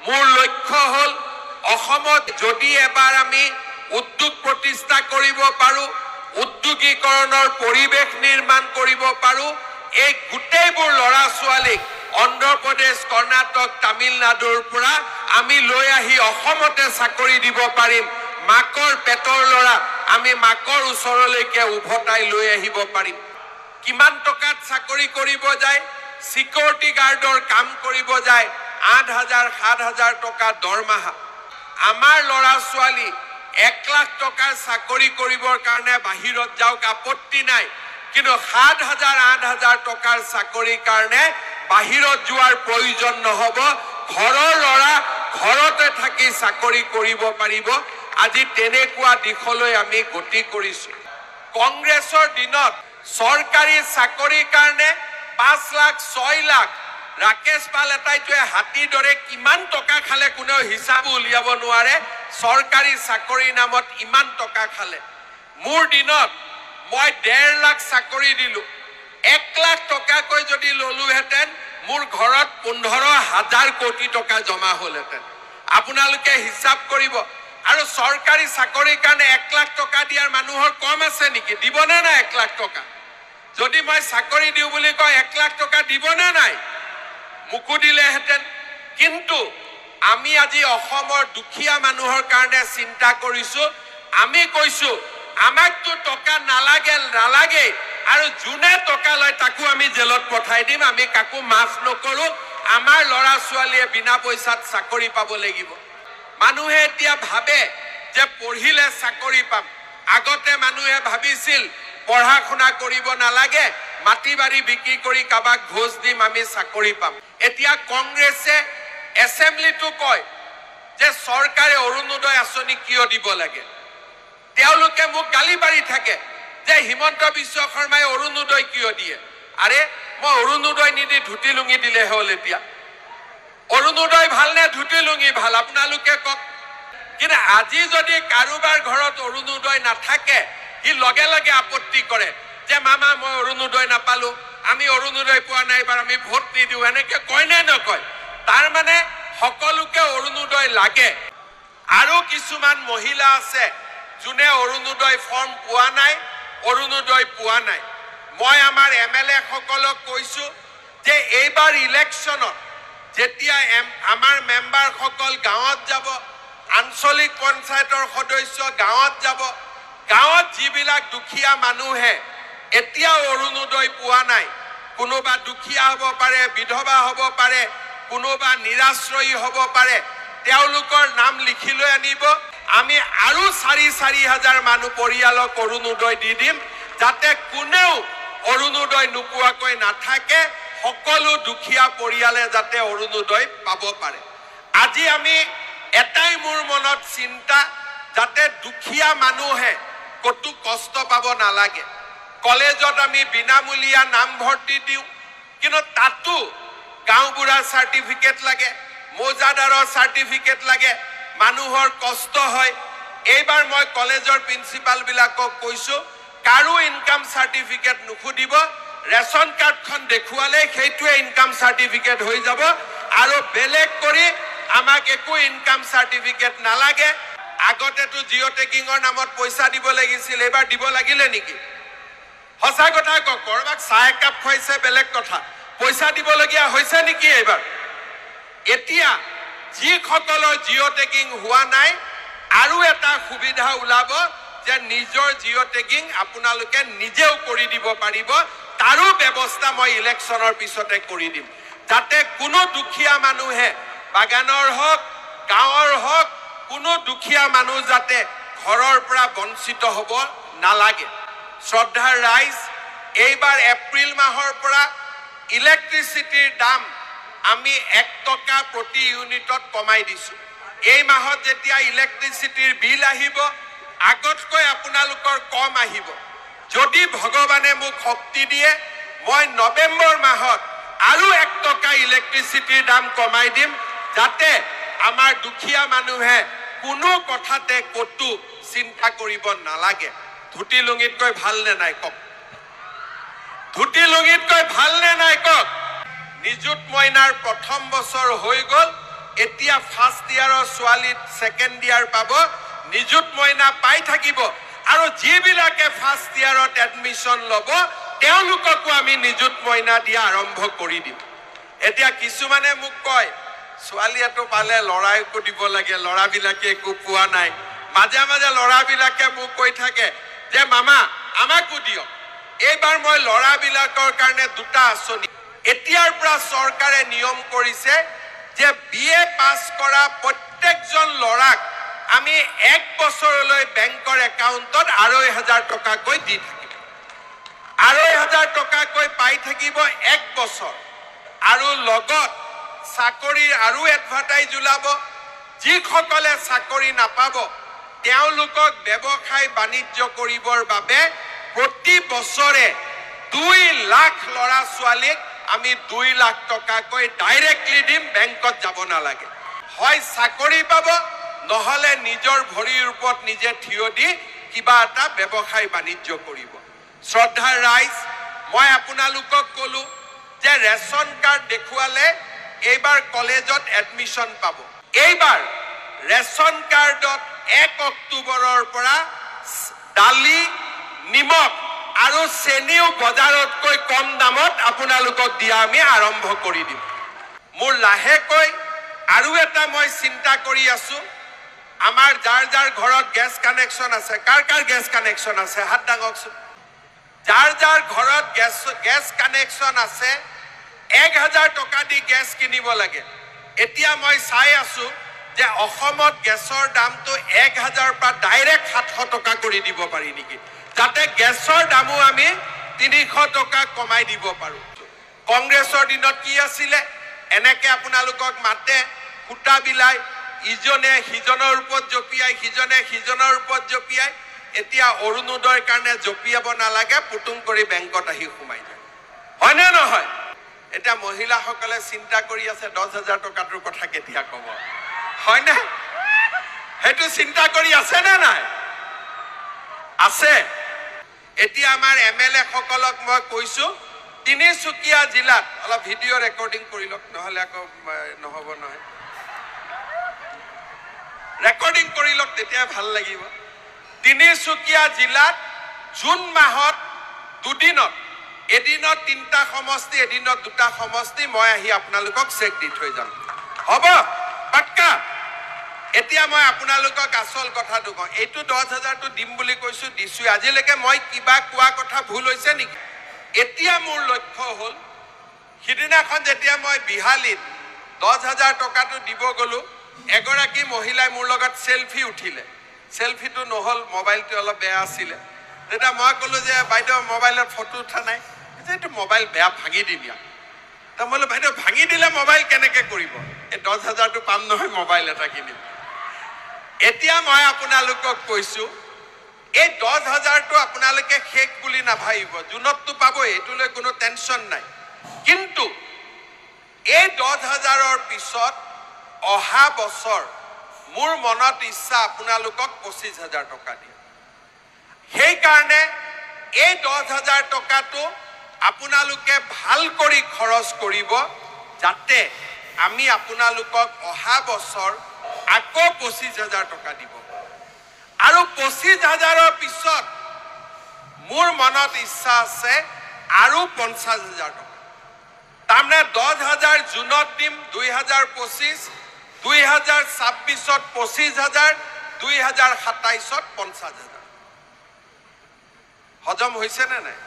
মোৰ লক্ষ্য হ'ল অসমত যদি এবাৰ আমি উদ্যোগ প্ৰতিষ্ঠা কৰিব পাৰো, উদ্যোগীকৰণৰ পৰিৱেশ নিৰ্মাণ কৰিব পাৰো, এই গোটেইবোৰ ল'ৰা ছোৱালীক অন্ধ্ৰপ্ৰদেশ, কৰ্ণাটক, তামিলনাডুৰ পৰা আমি লৈ আহি অসমতে চাকৰি দিব পাৰিম। মাকৰ পেটৰ ল'ৰা আমি মাকৰ ওচৰলৈকে উভতাই লৈ আহিব পাৰিম। কিমান টকাত চাকৰি কৰিব যায়? সিকিউৰিটি গাৰ্ডৰ কাম কৰিব যায় 8,000, 7,000 টকা দৰমহা। আমাৰ ল'ৰা ছোৱালী 1 লাখ টকাৰ চাকৰি কৰিবৰ কাৰণে বাহিৰত যাওক, আপত্তি নাই, কিন্তু 7,000, 8,000 টকাৰ চাকৰিৰ কাৰণে বাহিৰত যোৱাৰ প্ৰয়োজন নহ'ব। ঘৰৰ ল'ৰা ঘৰতে থাকি চাকৰি কৰিব পাৰিব। আজি তেনেকুৱা দিশলৈ আমি গতি কৰিছো। কংগ্ৰেছৰ দিনত চৰকাৰী চাকৰিৰ কাৰণে 5 লাখ, 6 লাখ, ৰাকেশ পাল এটাইটোৱে হাতীৰ দৰে কিমান টকা খালে কোনেও হিচাপো উলিয়াব নোৱাৰে। চৰকাৰী চাকৰিৰ নামত ইমান টকা খালে। মোৰ দিনত মই 1.5 লাখ চাকৰি দিলো। 1 লাখ টকাকৈ যদি ললোহেঁতেন মোৰ ঘৰত 15,000 কোটি টকা জমা হ'লহেঁতেন। আপোনালোকে হিচাপ কৰিব। আৰু চৰকাৰী চাকৰিৰ কাৰণে 1 লাখ টকা দিয়াৰ মানুহৰ কম আছে নেকি? দিবনে নাই 1 লাখ টকা? যদি মই চাকৰি দিওঁ বুলি কয় 1 লাখ টকা দিবনে নাই? মোকো দিলেহেঁতেন। কিন্তু আমি আজি অসমৰ দুখীয়া মানুহৰ কাৰণে চিন্তা কৰিছো। আমি কৈছো আমাকতো টকা নালাগে আৰু যোনে টকা লয় তাকো আমি জেলত পঠাই দিম। আমি কাকো মাফ নকৰো। আমাৰ ল'ৰা ছোৱালীয়ে বিনা পইচাত চাকৰি পাব লাগিব। মানুহে এতিয়া ভাবে যে পঢ়িলে চাকৰি পাম। আগতে মানুহে ভাবিছিল পঢ়া শুনা কৰিব নালাগে, মাটি বাৰী বিক্ৰী কৰি কাবাক ঘোষ দিম আমি চাকৰি পাম। এতিয়া কংগ্ৰেছে এছেম্বলিটো কয় যে চৰকাৰে অৰুণোদয় আঁচনি কিয় দিব লাগে। তেওঁলোকে মোক গালি পাৰি থাকে যে হিমন্ত বিশ্ব শৰ্মাই অৰুণোদয় কিয় দিয়ে। আৰে মই অৰুণোদয় নিদি ধুতি লুঙি দিলে হ'ল। এতিয়া অৰুণোদয় ভাল নে ধুতি লুঙি ভাল? আপোনালোকে কওক। কিন্তু আজি যদি কাৰোবাৰ ঘৰত অৰুণোদয় নাথাকে সি লগে লগে আপত্তি কৰে যে মামা মই অৰুণোদয় নাপালো, আমি অৰুণোদয় পোৱা নাই, এবাৰ আমি ভোট নিদিওঁ। এনেকে কয় নে নকয়? তাৰ মানে সকলোকে অৰুণোদয় লাগে। আৰু কিছুমান মহিলা আছে যোনে অৰুণোদয় ফৰ্ম পোৱা নাই, অৰুণোদয় পোৱা নাই। মই আমাৰ MLA সকলক কৈছো যে এইবাৰ ইলেকশ্যনত যেতিয়া আমাৰ মেম্বাৰসকল গাঁৱত যাব, আঞ্চলিক পঞ্চায়তৰ সদস্য গাঁৱত যাব, গাঁৱত যিবিলাক দুখীয়া মানুহে এতিয়া অৰুণোদয় পোৱা নাই, কোনোবা দুখীয়া হ'ব পাৰে, বিধৱা হ'ব পাৰে, কোনোবা নিৰাশ্ৰয়ী হ'ব পাৰে, তেওঁলোকৰ নাম লিখি লৈ আনিব। আমি আৰু 4,000 মানুহ পৰিয়ালক অৰুণোদয় দি দিম, যাতে কোনেও অৰুণোদয় নোপোৱাকৈ নাথাকে। সকলো দুখীয়া পৰিয়ালে যাতে অৰুণোদয় পাব পাৰে। আজি আমি এটাই মোৰ মনত চিন্তা, যাতে দুখীয়া মানুহে কতো কষ্ট পাব নালাগে। কলেজত আমি বিনামূলীয়া নামভৰ্তি দিওঁ, কিন্তু তাতো গাঁওবুঢ়াৰ চাৰ্টিফিকেট লাগে, মৌজাদাৰৰ চাৰ্টিফিকেট লাগে, মানুহৰ কষ্ট হয়। এইবাৰ মই কলেজৰ প্ৰিন্সিপালবিলাকক কৈছো কাৰো ইনকাম চাৰ্টিফিকেট নুখুধিব, ৰেচন কাৰ্ডখন দেখুৱালে সেইটোৱে ইনকাম চাৰ্টিফিকেট হৈ যাব আৰু বেলেগ কৰি আমাক একো ইনকাম চাৰ্টিফিকেট নালাগে। আগতেতো জিঅ' টেকিঙৰ নামত পইচা দিব লাগিছিল, এইবাৰ দিব লাগিলে নেকি? সঁচা কথা কওক। কৰবাক চাহ একাপ খুৱাইছে বেলেগ কথা, পইচা দিবলগীয়া হৈছে নেকি এইবাৰ? এতিয়া যিসকলৰ জিঅ' টেকিং হোৱা নাই আৰু এটা সুবিধা ওলাব যে নিজৰ জিঅ' টেকিং আপোনালোকে নিজেও কৰি দিব পাৰিব। তাৰো ব্যৱস্থা মই ইলেকশ্যনৰ পিছতে কৰি দিম, যাতে কোনো দুখীয়া মানুহে বাগানৰ হওক গাঁৱৰ হওক কোনো দুখীয়া মানুহ যাতে ঘৰৰ পৰা বঞ্চিত হ'ব নালাগে। শ্ৰদ্ধাৰ ৰাইজ, এইবাৰ এপ্ৰিল মাহৰ পৰা ইলেক্ট্ৰিচিটিৰ দাম আমি 1 টকা প্ৰতি ইউনিটত কমাই দিছো। এই মাহত যেতিয়া ইলেক্ট্ৰিচিটিৰ বিল আহিব আগতকৈ আপোনালোকৰ কম আহিব। যদি ভগৱানে মোক শক্তি দিয়ে মই নৱেম্বৰ মাহত আৰু 1 টকা ইলেক্ট্ৰিচিটিৰ দাম কমাই দিম, যাতে আমাৰ দুখীয়া মানুহে কোনো কথাতে কতো চিন্তা কৰিব নালাগে। ধুতি লুঙিতকৈ ভাল নে নাই কওক? ধুতি লুঙিতকৈ ভাল নে নাই কওক? নিযুত মইনাৰ প্ৰথম বছৰ হৈ গ'ল, এতিয়া ফাৰ্ষ্ট ইয়াৰৰ ছোৱালী সেকেন্ড ইয়াৰ পাব নিযুত মইনা পাই থাকিব আৰু যিবিলাকে ফাৰ্ষ্ট ইয়াৰত এডমিশন ল'ব তেওঁলোককো আমি নিযুত মইনা দিয়া আৰম্ভ কৰি দিম এতিয়া কিছুমানে মোক কয় ছোৱালী এটো পালে লৰাইকো দিব লাগে লৰাবিলাকে একো পোৱা নাই মাজে মাজে লৰাবিলাকে মোক কৈ থাকে যে মামা আমাকো দিয়ক এইবাৰ মই লৰাবিলাকৰ কাৰণে দুটা আঁচনি এতিয়াৰ পৰা চৰকাৰে নিয়ম কৰিছে যে বিএ পাস কৰা প্ৰত্যেকজন লৰাক আমি 1 বছৰলৈ বেংকৰ একাউণ্টত 2,500 টকাকৈ দি থাকিম 2,500 টকাকৈ পাই থাকিব 1 বছৰ আৰু লগত চাকৰিৰ আৰু এডভাৰটাইজ ওলাব যিসকলে চাকৰি নাপাব তেওঁলোকক ব্যৱসায় বাণিজ্য কৰিবৰ বাবে প্ৰতি বছৰে 2 লাখ লৰা ছোৱালীক আমি 2 লাখ টকাকৈ ডাইৰেক্টলি দিম বেংকত যাব নালাগে হয় চাকৰি পাব নহলে নিজৰ ভৰিৰ ওপৰত নিজে থিয় দি কিবা এটা ব্যৱসায় বাণিজ্য কৰিব শ্ৰদ্ধাৰ ৰাইজ মই আপোনালোকক কলো যে ৰেশন কাৰ্ড দেখুৱালে এইবাৰ কলেজত এডমিশন পাব এইবাৰ ৰেশন কাৰ্ডত 1 অক্টোবৰৰ পৰা দালি নিমখ আৰু চেনিও বজাৰতকৈ কম দামত আপোনালোকক দিয়া আমি আৰম্ভ কৰি দিম মোৰ লাহেকৈ আৰু এটা মই চিন্তা কৰি আছো আমাৰ যাৰ যাৰ ঘৰত গেছ কানেকশ্যন আছে কাৰ কাৰ গেছ কানেকশ্যন আছে হাত দাঙকচোন যাৰ যাৰ ঘৰত গেছ কানেকশ্যন আছে 1,000 টকা দি গেছ কিনিব লাগে এতিয়া মই চাই আছো যে অসমত গেছৰ দামটো 1,000 পৰা ডাইৰেক্ট 700 টকা কৰি দিব পাৰি নেকি যাতে গেছৰ দামো আমি 300 টকা কমাই দিব পাৰো কংগ্ৰেছৰ দিনত কি আছিলে এনেকে আপোনালোকক মাতে কুটা বিলাই ইজনে হিজনৰ ওপৰত জপিয়াই হিজনে হিজনৰ ওপৰত জপিয়াই এতিয়া অৰুণোদয়ৰ কাৰণে জপিয়াব নালাগে পুতুং কৰি বেংকত আহি সোমাই যায় হয়নে নহয় এটা মহিলাসকলে চিন্তা কৰি আছে 10,000 টকাটোৰ কথা কেতিয়া কব হয়নে হেতু চিন্তা কৰি আছে না নাই আছে এতিয়া আমাৰ এমএলএ সকলক মই কৈছো তিনিচুকীয়া জিলাত অলপ ভিডিও ৰেকৰ্ডিং কৰি লওক নহলে আকৌ নহব নহয় ৰেকৰ্ডিং কৰি লওক তেতিয়া ভাল লাগিব তিনিচুকীয়া জিলাত জুন মাহত দুদিনত এদিনত 3টা সমষ্টি এদিনত 2টা সমষ্টি মই আহি আপোনালোকক চেক দি থৈ যাম হ'ব পাক্কা এতিয়া মই আপোনালোকক আসল কথাটো কওঁ এইটো 10,000 টো দিম বুলি কৈছো দিছো আজিলৈকে মই কিবা কোৱা কথা ভুল হৈছে নেকি এতিয়া মোৰ লক্ষ্য হল হিদিনাখন যেতিয়া মই বিহালীত 10,000 টকাটো দিব গলো এগৰাকী মহিলাই মোৰ লগত সেলফি উঠিলে সেলফিটো নহল মোবাইলটো অলপ বেয়া আছিল তেতিয়া মই কলো যে বাইদেউ মোবাইলত ফটো উঠা নাই এইটো মোবাইল বেয়া ভাঙি দিম ইয়া তা মই বাইদেউ ভাঙি দিলে মোবাইল কেনেকে কৰিব এই 10,000 টো পাম নহয় মোবাইল এটা কিনিম এতিয়া মই আপোনালোকক কৈছো এই 10,000 টো আপোনালোকে শেষ বুলি নাভাবিব জুনতটো পাব এটোলৈ কোনো টেনচন নাই কিন্তু এই 10,000 ৰ পিছত অহা বছৰ মোৰ মনত ইচ্ছা আপোনালোকক 25,000 টকা দিয়া সেই কাৰণে এই 10,000 টকাটো আপোনালোকে ভাল কৰি খৰচ কৰিব যাতে আমি আপোনালোকক অহা বছৰ আকৌ 25,000 টকা দিব আৰু 25,000 ৰ পিছত মোৰ মনত ইচ্ছা আছে আৰু 50,000 টকা তাৰমানে 10,000 জুনত দিম 2025 2026ত 25,000 2027ত 50,000 হজম হৈছে নে নাই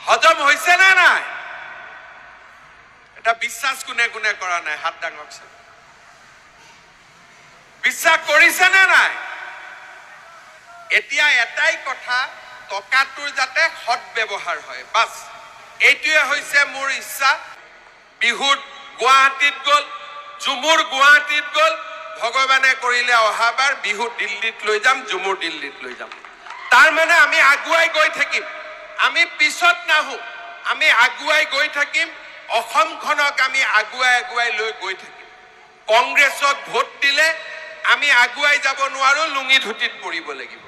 হজম হৈছে না নাই এটা বিশ্বাস কোনে কোনে কৰা নাই হাত দাঙকছে বিশ্বাস কৰিছে না নাই এতিয়া এটাই কথা টকাটোৰ যাতে সৎ ব্যৱহাৰ হয় বাস এইটোৱে হৈছে মোৰ ইচ্ছা বিহুত গুৱাহাটীত গল জুমুৰ গুৱাহাটীত গল ভগৱানে কৰিলে অহাবাৰ বিহু দিল্লীত লৈ যাম জুমুৰ দিল্লীত লৈ যাম তাৰ মানে আমি আগুৱাই গৈ থাকিম আমি পিছত নাহো আমি আগুৱাই গৈ থাকিম অসমখনক আমি আগুৱাই লৈ গৈ থাকিম কংগ্ৰেছক ভোট দিলে আমি আগুৱাই যাব নোৱাৰো লুঙি ধুতিত পৰিব লাগিব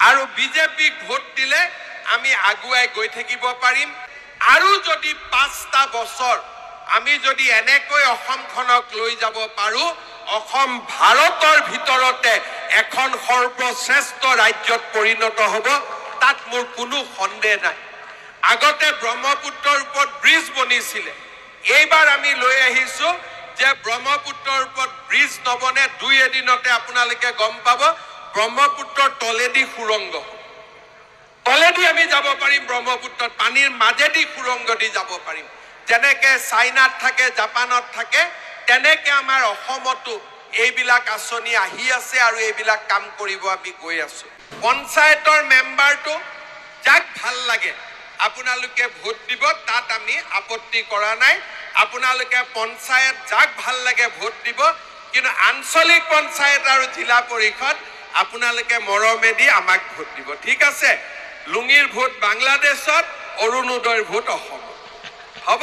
আৰু বিজেপিক ভোট দিলে আমি আগুৱাই গৈ থাকিব পাৰিম আৰু যদি 5টা বছৰ আমি যদি এনেকৈ অসমখনক লৈ যাব পাৰো, অসম ভাৰতৰ ভিতৰতে এখন সৰ্বশ্ৰেষ্ঠ ৰাজ্যত পৰিণত হ'ব, তাত মোৰ কোনো সন্দেহ নাই। আগতে ব্ৰহ্মপুত্ৰৰ ওপৰত ব্ৰিজ বনিছিলে, এইবাৰ আমি লৈ আহিছো যে ব্ৰহ্মপুত্ৰৰ ওপৰত ব্ৰিজ নবনে, 2 এদিনতে আপোনালোকে গম পাব ব্ৰহ্মপুত্ৰৰ তলেদি সুৰংগ, তলেদি আমি যাব পাৰিম। ব্ৰহ্মপুত্ৰত পানীৰ মাজেদি সুৰংগ দি যাব পাৰিম। যেনেকে চাইনাত থাকে, জাপানত থাকে, তেনেকে আমাৰ অসমতো এইবিলাক আঁচনি আহি আছে আৰু এইবিলাক কাম কৰিব আমি গৈ আছো। পঞ্চায়তৰ মেম্বাৰটো যাক ভাল লাগে আপোনালোকে ভোট দিব, তাত আমি আপত্তি কৰা নাই। আপোনালোকে পঞ্চায়ত যাক ভাল লাগে ভোট দিব, কিন্তু আঞ্চলিক পঞ্চায়ত আৰু জিলা পৰিষদ আপোনালোকে মৰমেদি আমাক ভোট দিব, ঠিক আছে? লুঙিৰ ভোট বাংলাদেশত, অৰুণোদয়ৰ ভোট অসমত, হ'ব?